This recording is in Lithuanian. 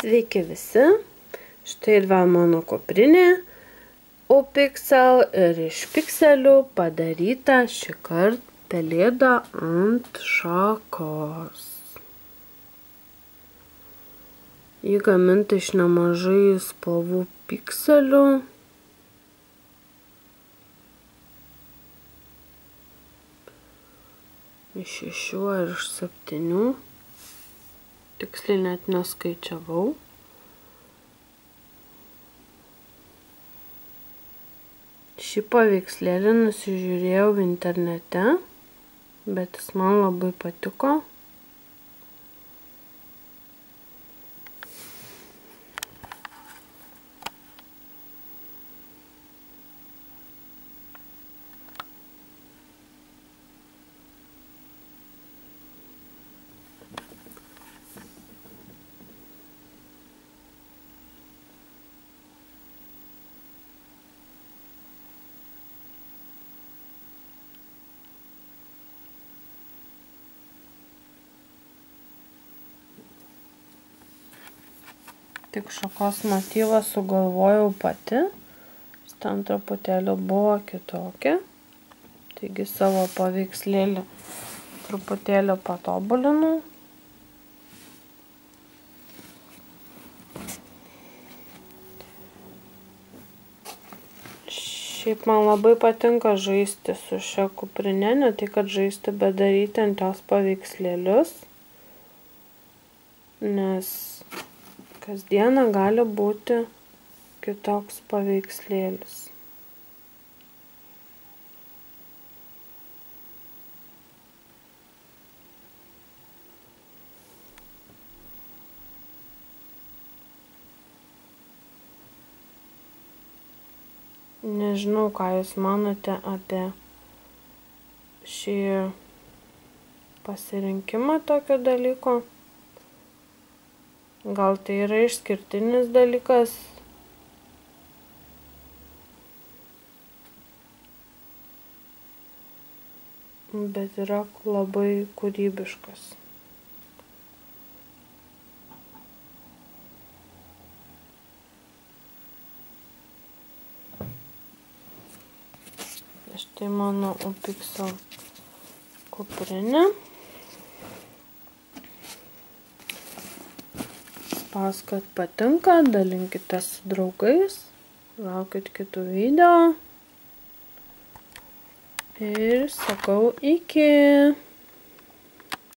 Sveiki visi, štai ir vėl mano kuprinė Upixel ir iš pikselių padaryta šįkart pelėda ant šakos. Ji gaminta iš nemažai spalvų pikselių. Iš 6 ar iš 7. Tiksliai net neskaičiavau. Šį paveikslėlį nusižiūrėjau internete, bet jis man labai patiko. Tik šakos motyvą sugalvojau pati, jis ten truputėlį buvo kitokia, taigi savo paveikslėlį truputėlį patobulinau. Šiaip man labai patinka žaisti su šia kuprine, ne tai kad žaisti, bet daryti ant jos paveikslėlius, nes kasdieną gali būti kitoks paveikslėlis. Nežinau, ką jūs manote apie šį pasirinkimą tokio dalyko. Gal tai yra išskirtinis dalykas? Bet yra labai kūrybiškas. Štai mano Upixel kuprinė. Spauskit, kad patinka, dalinkitės su draugais, laukit kitų video ir sakau iki.